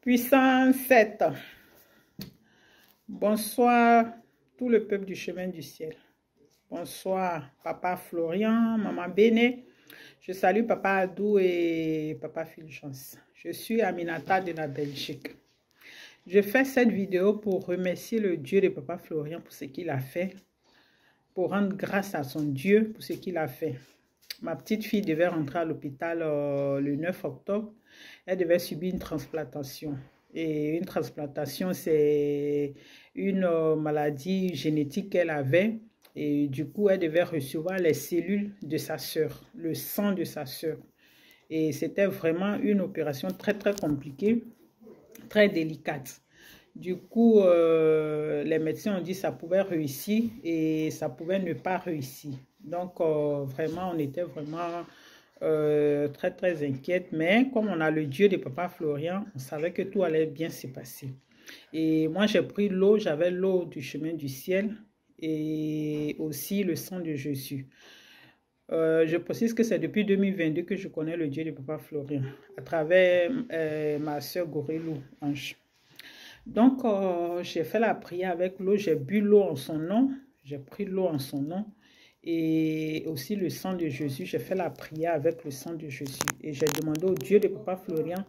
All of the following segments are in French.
Puissance 7. Bonsoir tout le peuple du chemin du ciel. Bonsoir Papa Florian, Maman Béné. Je salue Papa Adou et Papa Fulgence. Je suis Aminata de la Belgique. Je fais cette vidéo pour remercier le Dieu de Papa Florian pour ce qu'il a fait. Pour rendre grâce à son Dieu pour ce qu'il a fait. Ma petite fille devait rentrer à l'hôpital le 9 octobre. Elle devait subir une transplantation. Et une transplantation, c'est une maladie génétique qu'elle avait. Et du coup, elle devait recevoir les cellules de sa sœur, le sang de sa sœur. Et c'était vraiment une opération très, très compliquée, très délicate. Du coup, les médecins ont dit que ça pouvait réussir et ça pouvait ne pas réussir. Donc, vraiment, on était vraiment très, très inquiète. Mais comme on a le Dieu de Papa Florian, on savait que tout allait bien se passer. Et moi, j'ai pris l'eau, j'avais l'eau du chemin du ciel et aussi le sang de Jésus. Je précise que c'est depuis 2022 que je connais le Dieu de Papa Florian à travers ma soeur Gorélou Ange. Donc, j'ai fait la prière avec l'eau, j'ai bu l'eau en son nom, j'ai pris l'eau en son nom et aussi le sang de Jésus. J'ai fait la prière avec le sang de Jésus et j'ai demandé au Dieu de Papa Florian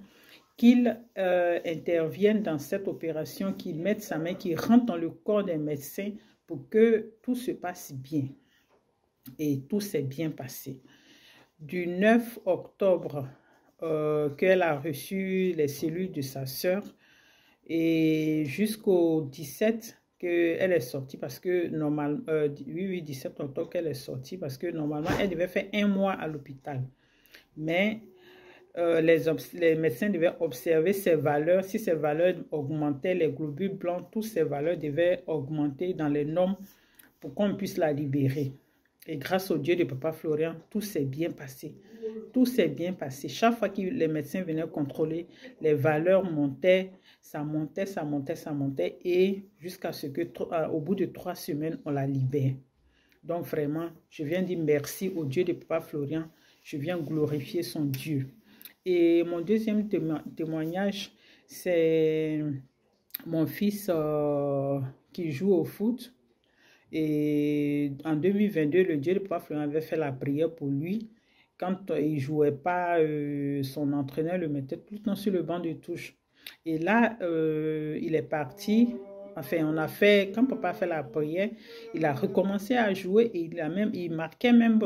qu'il intervienne dans cette opération, qu'il mette sa main, qu'il rentre dans le corps des médecins pour que tout se passe bien. Et tout s'est bien passé. Du 9 octobre qu'elle a reçu les cellules de sa sœur, et jusqu'au 17 qu'elle est sortie parce que normalement, oui, 17 octobre qu'elle est sortie parce que normalement, elle devait faire 1 mois à l'hôpital. Mais les médecins devaient observer ses valeurs. Si ses valeurs augmentaient, les globules blancs, toutes ces valeurs devaient augmenter dans les normes pour qu'on puisse la libérer. Et grâce au Dieu de Papa Florian, tout s'est bien passé. Tout s'est bien passé. Chaque fois que les médecins venaient contrôler, les valeurs montaient, ça montait, ça montait, ça montait. Et jusqu'à ce que, au bout de 3 semaines, on la libère. Donc vraiment, je viens dire merci au Dieu de Papa Florian. Je viens glorifier son Dieu. Et mon deuxième témoignage, c'est mon fils qui joue au foot. Et en 2022, le Dieu de Papa Florian avait fait la prière pour lui. Quand il ne jouait pas, son entraîneur le mettait tout le temps sur le banc de touche. Et là, il est parti. Enfin, on a fait, quand papa a fait la prière, il a recommencé à jouer et il marquait même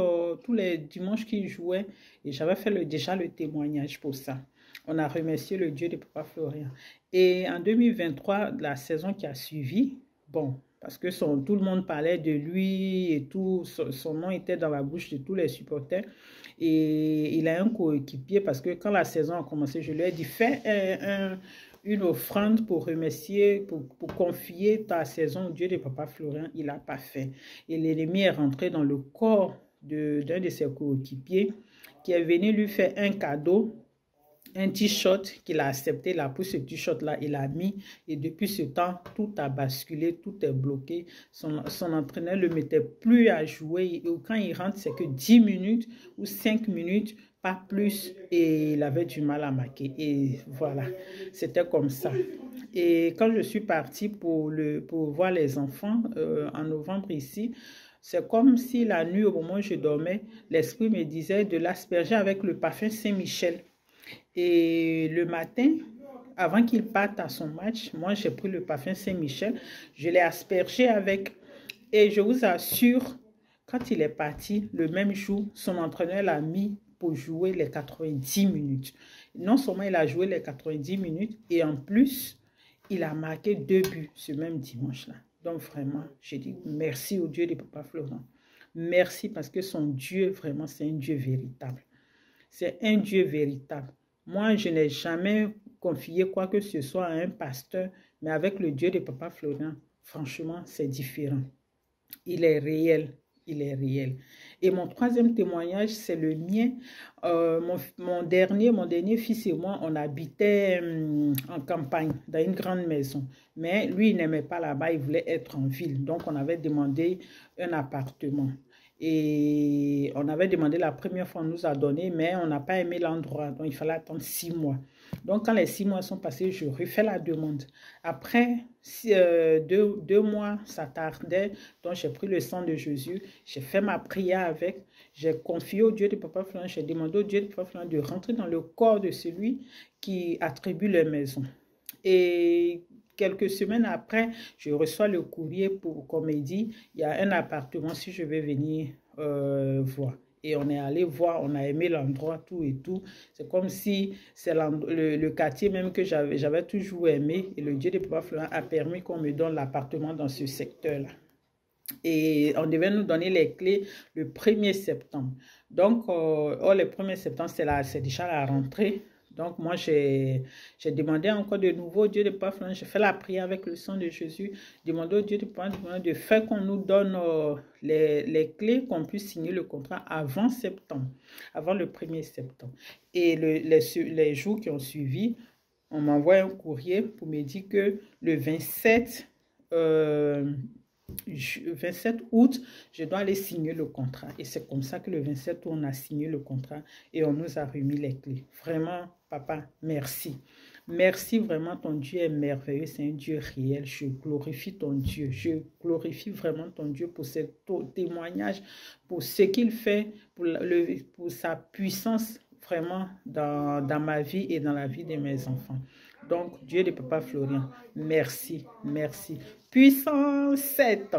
tous les dimanches qu'il jouait. Et j'avais fait déjà le témoignage pour ça. On a remercié le Dieu de Papa Florian. Et en 2023, la saison qui a suivi, bon, parce que tout le monde parlait de lui et tout, son nom était dans la bouche de tous les supporters. Et il a un coéquipier parce que quand la saison a commencé, je lui ai dit, fais une offrande pour remercier, pour confier ta saison au Dieu de Papa Florian. Il n'a pas fait. Et l'ennemi est rentré dans le corps d'un de ses coéquipiers qui est venu lui faire un cadeau, un t-shirt qu'il a accepté. Il a pris ce t-shirt-là, il a mis. Et depuis ce temps, tout a basculé, tout est bloqué. Son entraîneur ne le mettait plus à jouer. Et quand il rentre, c'est que 10 minutes ou 5 minutes, pas plus. Et il avait du mal à marquer. Et voilà, c'était comme ça. Et quand je suis partie pour voir les enfants en novembre ici, c'est comme si la nuit, au moment où je dormais, l'esprit me disait de l'asperger avec le parfum Saint-Michel. Et le matin, avant qu'il parte à son match, moi j'ai pris le parfum Saint-Michel, je l'ai aspergé avec. Et je vous assure, quand il est parti, le même jour, son entraîneur l'a mis pour jouer les 90 minutes. Non seulement il a joué les 90 minutes, et en plus, il a marqué 2 buts ce même dimanche-là. Donc vraiment, j'ai dit merci au Dieu de Papa Florian. Merci parce que son Dieu, vraiment, c'est un Dieu véritable. C'est un Dieu véritable. Moi, je n'ai jamais confié quoi que ce soit à un pasteur, mais avec le Dieu de Papa Florian, franchement, c'est différent. Il est réel, il est réel. Et mon troisième témoignage, c'est le mien. Mon dernier fils et moi, on habitait en campagne, dans une grande maison. Mais lui, il n'aimait pas là-bas, il voulait être en ville. Donc, on avait demandé un appartement. Et on avait demandé la première fois, on nous a donné, mais on n'a pas aimé l'endroit. Donc, il fallait attendre 6 mois. Donc, quand les 6 mois sont passés, je refais la demande. Après 2 mois, ça tardait. Donc, j'ai pris le sang de Jésus. J'ai fait ma prière avec. J'ai confié au Dieu de Papa Florent. J'ai demandé au Dieu de Papa Florent de rentrer dans le corps de celui qui attribue les maisons. Et quelques semaines après, je reçois le courrier pour qu'on me dit, il y a un appartement si je vais venir voir. Et on est allé voir, on a aimé l'endroit, tout et tout. C'est comme si c'est le quartier même que j'avais toujours aimé. Et le Dieu de Papa Florent a permis qu'on me donne l'appartement dans ce secteur-là. Et on devait nous donner les clés le 1er septembre. Donc, le 1er septembre, c'est déjà la rentrée. Donc, moi, j'ai demandé encore de nouveau au Dieu de Papa Florent. J'ai fait la prière avec le sang de Jésus. Demandé au Dieu de Papa Florent de faire qu'on nous donne les clés, qu'on puisse signer le contrat avant septembre, avant le 1er septembre. Et les jours qui ont suivi, on m'envoie un courrier pour me dire que le 27 août, je dois aller signer le contrat. Et c'est comme ça que le 27 août, on a signé le contrat et on nous a remis les clés. Vraiment, papa, merci. Merci vraiment, ton Dieu est merveilleux, c'est un Dieu réel. Je glorifie ton Dieu. Je glorifie vraiment ton Dieu pour ce témoignage, pour ce qu'il fait, pour sa puissance vraiment dans ma vie et dans la vie de mes enfants. Donc, Dieu de Papa Florent, merci, merci. Puissance 7.